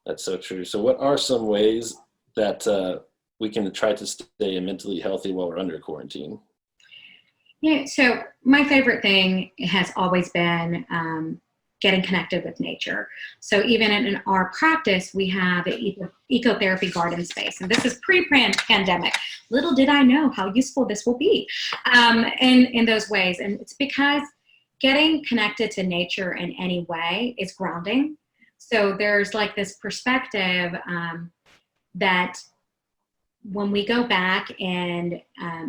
That's so true. So what are some ways that we can try to stay mentally healthy while we're under quarantine? Yeah, so my favorite thing has always been getting connected with nature. So even in our practice, we have an ecotherapy garden space, and this is pre-pandemic. Little did I know how useful this will be in those ways. And it's because getting connected to nature in any way is grounding. So there's like this perspective that when we go back and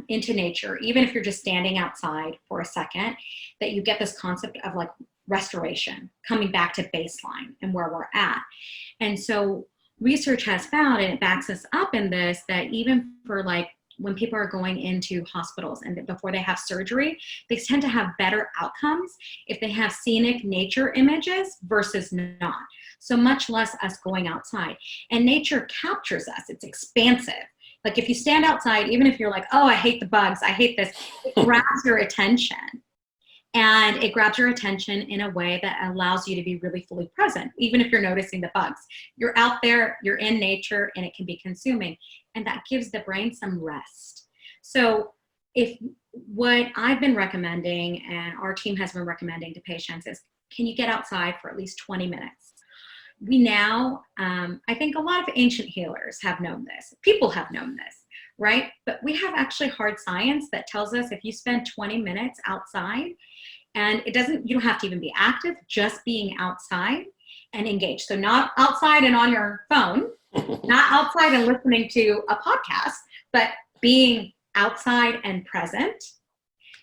into nature, even if you're just standing outside for a second, that you get this concept of like restoration, coming back to baseline and where we're at. And so research has found, and it backs us up in this, that even for like when people are going into hospitals and before they have surgery, they tend to have better outcomes if they have scenic nature images versus not. So much less us going outside. And nature captures us. It's expansive. Like if you stand outside, even if you're like, oh, I hate the bugs, I hate this, it grabs your attention. And it grabs your attention in a way that allows you to be really fully present, even if you're noticing the bugs. You're out there, you're in nature, and it can be consuming. And that gives the brain some rest. So if what I've been recommending, and our team has been recommending to patients, is can you get outside for at least 20 minutes? We now, I think a lot of ancient healers have known this. People have known this, right? But we have actually hard science that tells us if you spend 20 minutes outside, and you don't have to even be active, just being outside and engaged. So not outside and on your phone, not outside and listening to a podcast, but being outside and present,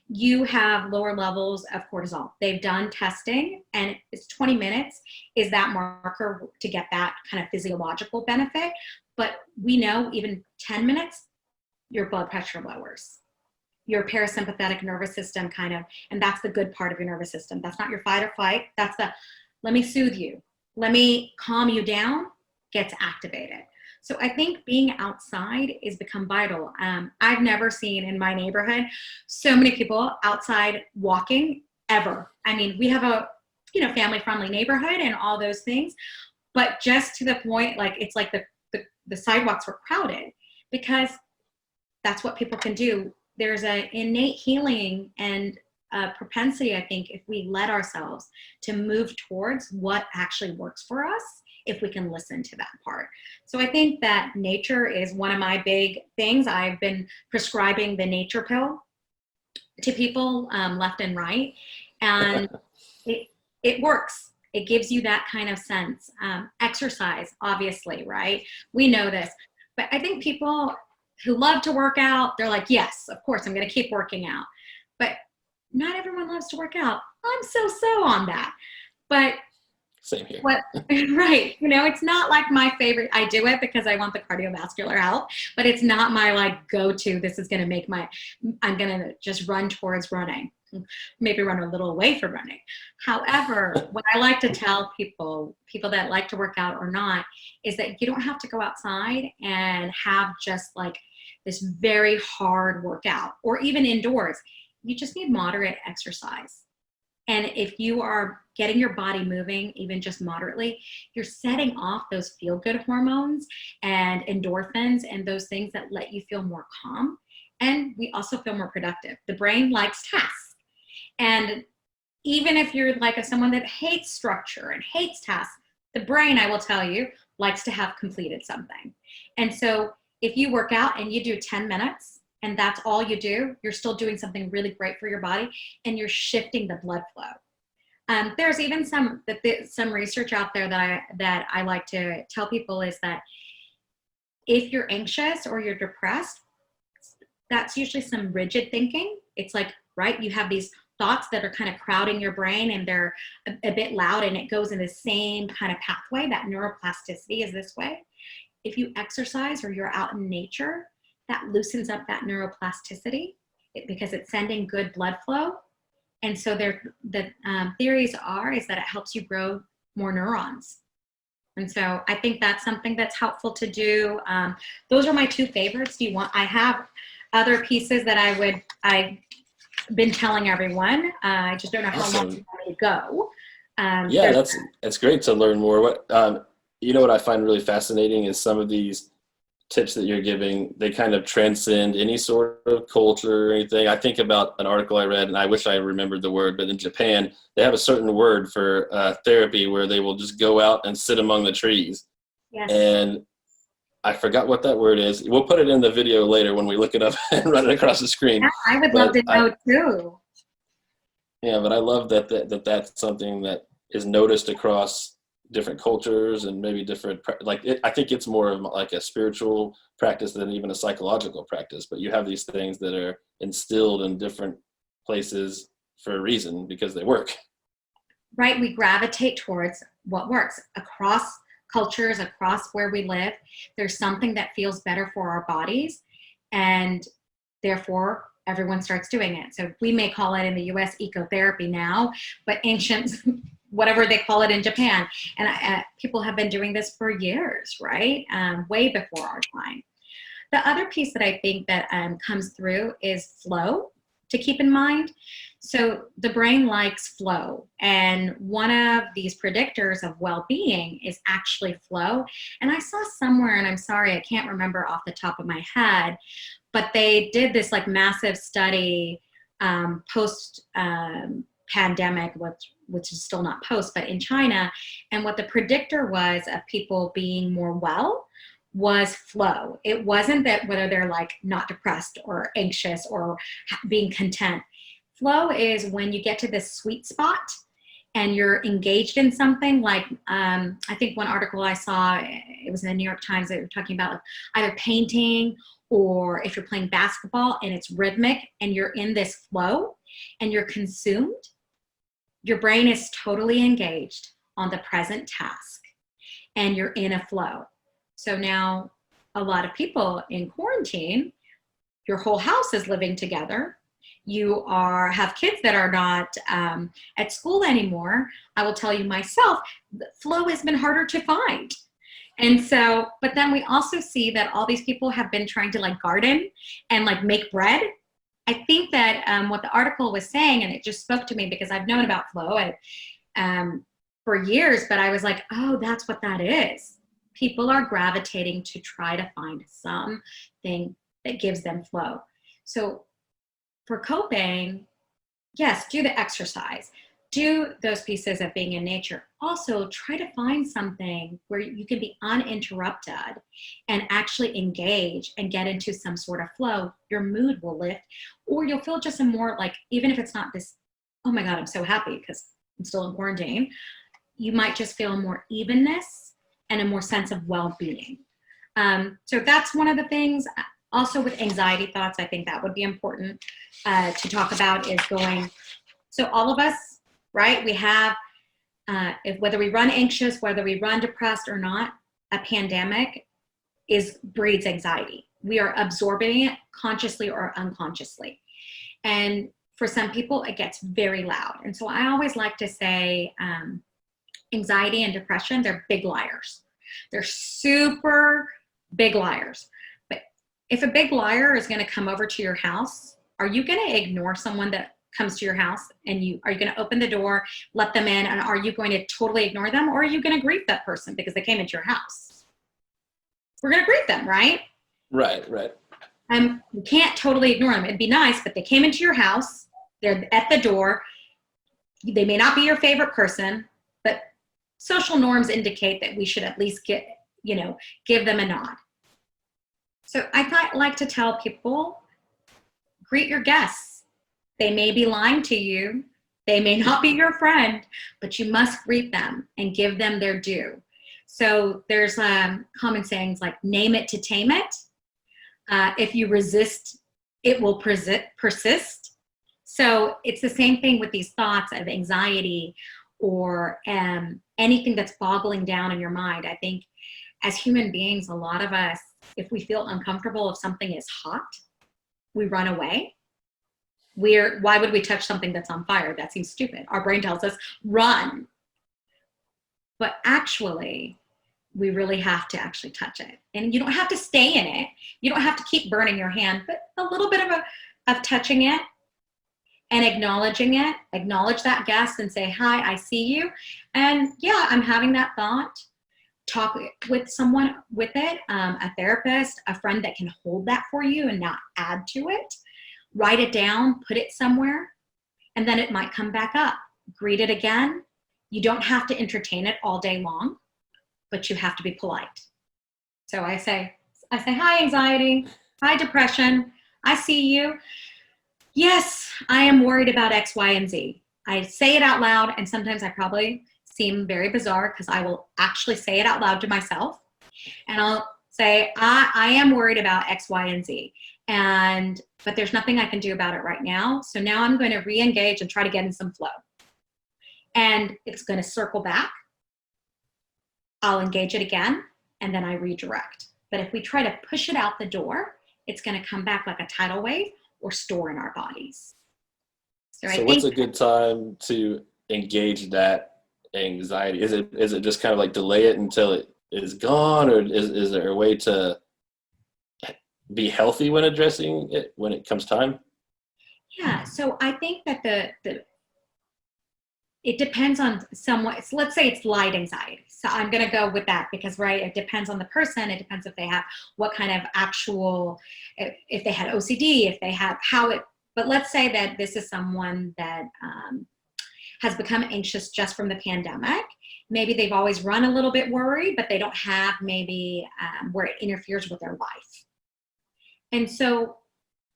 you have lower levels of cortisol. They've done testing, and it's 20 minutes is that marker to get that kind of physiological benefit. But we know even 10 minutes, your blood pressure lowers. Your parasympathetic nervous system and that's the good part of your nervous system. That's not your fight or flight. That's the, let me soothe you. Let me calm you down, gets activated. So I think being outside is become vital. I've never seen in my neighborhood so many people outside walking ever. I mean, we have a family-friendly neighborhood and all those things, but just to the point, like it's like the sidewalks were crowded because that's what people can do. There's an innate healing and propensity, I think, if we let ourselves to move towards what actually works for us, if we can listen to that part. So I think that nature is one of my big things. I've been prescribing the nature pill to people left and right, and it works. It gives you that kind of sense. Exercise, obviously, right? We know this, but I think people who love to work out, they're like, yes, of course, I'm going to keep working out. But not everyone loves to work out. I'm so on that. But same here. Right. It's not like my favorite. I do it because I want the cardiovascular health, but it's not my like go-to. This is going to I'm going to just run towards running, maybe run a little away from running. However, what I like to tell people that like to work out or not, is that you don't have to go outside and have just like this very hard workout or even indoors. You just need moderate exercise. And if you are getting your body moving, even just moderately, you're setting off those feel-good hormones and endorphins and those things that let you feel more calm. And we also feel more productive. The brain likes tasks. And even if you're like someone that hates structure and hates tasks, the brain, I will tell you, likes to have completed something. And so if you work out and you do 10 minutes and that's all you do, you're still doing something really great for your body and you're shifting the blood flow. There's even some research out there that I like to tell people is that if you're anxious or you're depressed, that's usually some rigid thinking. It's like, right, you have these thoughts that are kind of crowding your brain and they're a bit loud and it goes in the same kind of pathway. That neuroplasticity is this way. If you exercise or you're out in nature, that loosens up that neuroplasticity because it's sending good blood flow. And so the theories is that it helps you grow more neurons. And so I think that's something that's helpful to do. Those are my two favorites. I have other pieces that I've been telling everyone. I just don't know how long to go. Yeah, that's great to learn more. you know what I find really fascinating is some of these tips that you're giving, they kind of transcend any sort of culture or anything. I think about an article I read, and I wish I remembered the word, but in Japan, they have a certain word for therapy where they will just go out and sit among the trees. Yes. And I forgot what that word is. We'll put it in the video later when we look it up and run it across the screen. Yeah, I would love But to know too. yeah, but I love that's something that is noticed across different cultures and maybe different, like I think it's more of like a spiritual practice than even a psychological practice, but you have these things that are instilled in different places for a reason because they work. Right? We gravitate towards what works across cultures, across where we live. There's something that feels better for our bodies, and therefore everyone starts doing it. So we may call it in the US ecotherapy now, but ancient, whatever they call it in Japan. And people have been doing this for years, right? Way before our time. The other piece that I think that comes through is flow to keep in mind. So the brain likes flow, and one of these predictors of well-being is actually flow. And I saw somewhere, and I'm sorry, I can't remember off the top of my head, but they did this like massive study post pandemic, which is still not post, but in China. And what the predictor was of people being more well was flow. It wasn't that whether they're like not depressed or anxious or being content. Flow is when you get to this sweet spot and you're engaged in something like, I think one article I saw, it was in the New York Times, they were talking about either painting or if you're playing basketball and it's rhythmic and you're in this flow and you're consumed, your brain is totally engaged on the present task and you're in a flow. So now a lot of people in quarantine, your whole house is living together. You have kids that are not at school anymore. I will tell you myself, the flow has been harder to find. And so, but then we also see that all these people have been trying to like garden and like make bread. I think that what the article was saying, and it just spoke to me because I've known about flow for years, but I was like, oh, that's what that is. People are gravitating to try to find something that gives them flow. So for coping, yes, do the exercise, do those pieces of being in nature. Also, try to find something where you can be uninterrupted and actually engage and get into some sort of flow. Your mood will lift, or you'll feel just a more like, even if it's not this, oh my God, I'm so happy because I'm still in quarantine, you might just feel more evenness and a more sense of well-being. So that's one of the things. Also with anxiety thoughts, I think that would be important to talk about is going, so all of us, right, we have, whether we run anxious, whether we run depressed or not, a pandemic breeds anxiety. We are absorbing it consciously or unconsciously. And for some people, it gets very loud. And so I always like to say anxiety and depression, they're big liars. They're super big liars. But if a big liar is going to come over to your house, are you going to ignore someone that comes to your house, and are you going to open the door, let them in, and are you going to totally ignore them, or are you going to greet that person because they came into your house? We're going to greet them, right? Right. You can't totally ignore them. It'd be nice, but they came into your house, they're at the door, they may not be your favorite person, but social norms indicate that we should at least give them a nod. So I like to tell people, greet your guests. They may be lying to you. They may not be your friend, but you must greet them and give them their due. So there's common sayings like name it to tame it. If you resist, it will persist. So it's the same thing with these thoughts of anxiety or anything that's boggling down in your mind. I think as human beings, a lot of us, if we feel uncomfortable, if something is hot, we run away. Why would we touch something that's on fire? That seems stupid. Our brain tells us, run. But actually, we really have to actually touch it. And you don't have to stay in it. You don't have to keep burning your hand, but a little bit of touching it and acknowledging it. Acknowledge that guest and say, hi, I see you. And yeah, I'm having that thought, talk with someone with it, a therapist, a friend that can hold that for you and not add to it. Write it down, put it somewhere, and then it might come back up. Greet it again. You don't have to entertain it all day long, but you have to be polite. So I say, hi, anxiety. Hi, depression. I see you. Yes, I am worried about X, Y, and Z. I say it out loud, and sometimes I probably seem very bizarre because I will actually say it out loud to myself. And I'll say, I am worried about X, Y, and Z. But there's nothing I can do about it right now. So now I'm going to re-engage and try to get in some flow. And it's going to circle back. I'll engage it again, and then I redirect. But if we try to push it out the door, it's going to come back like a tidal wave or store in our bodies. So what's a good time to engage that anxiety? Is it just kind of like delay it until it is gone, or is there a way to be healthy when addressing it when it comes time? Yeah, so I think that it depends on someone. Let's say it's light anxiety. So I'm going to go with that because, right, it depends on the person. It depends if they have what kind of actual, if they had OCD, if they have but let's say that this is someone that has become anxious just from the pandemic. Maybe they've always run a little bit worried, but they don't have maybe where it interferes with their life. And so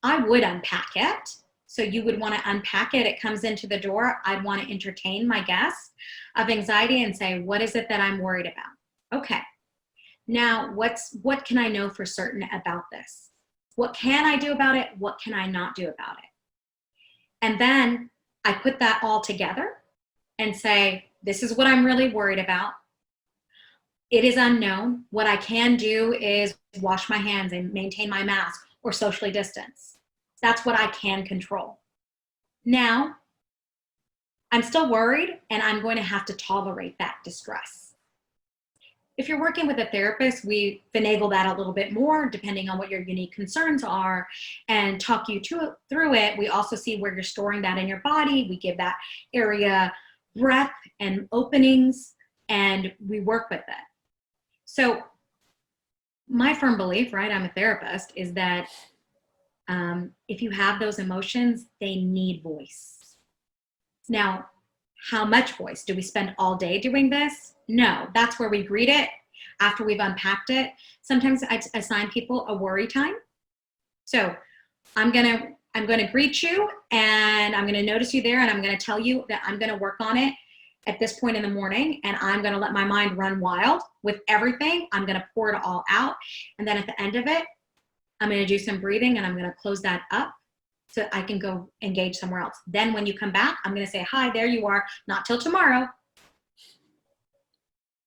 I would unpack it. So you would want to unpack it. It comes into the door. I'd want to entertain my guest of anxiety and say, what is it that I'm worried about? Okay. Now, what can I know for certain about this? What can I do about it? What can I not do about it? And then I put that all together and say, this is what I'm really worried about. It is unknown. What I can do is wash my hands and maintain my mask or socially distance. That's what I can control. Now, I'm still worried and I'm going to have to tolerate that distress. If you're working with a therapist, we finagle that a little bit more depending on what your unique concerns are and talk you through it. We also see where you're storing that in your body. We give that area breath and openings and we work with it. So my firm belief, right, I'm a therapist, is that if you have those emotions, they need voice. Now, how much voice? Do we spend all day doing this? No, that's where we greet it after we've unpacked it. Sometimes I assign people a worry time. So I'm gonna greet you and I'm gonna notice you there and I'm gonna tell you that I'm gonna work on it at this point in the morning and I'm gonna let my mind run wild with everything. I'm gonna pour it all out. And then at the end of it, I'm gonna do some breathing and I'm gonna close that up so I can go engage somewhere else. Then when you come back, I'm gonna say, hi, there you are, not till tomorrow.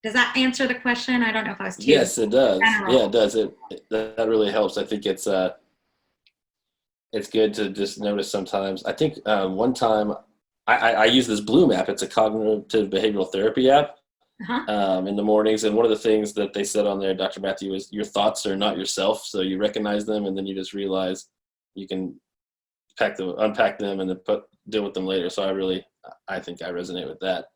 Does that answer the question? I don't know if I was too Yes, it does. general. Yeah, it does. That really helps. I think it's good to just notice sometimes. I think one time I use this Bloom app. It's a cognitive behavioral therapy app in the mornings. And one of the things that they said on there, Dr. Mathew, is your thoughts are not yourself. So you recognize them and then you just realize you can unpack them and then deal with them later. So I think I resonate with that.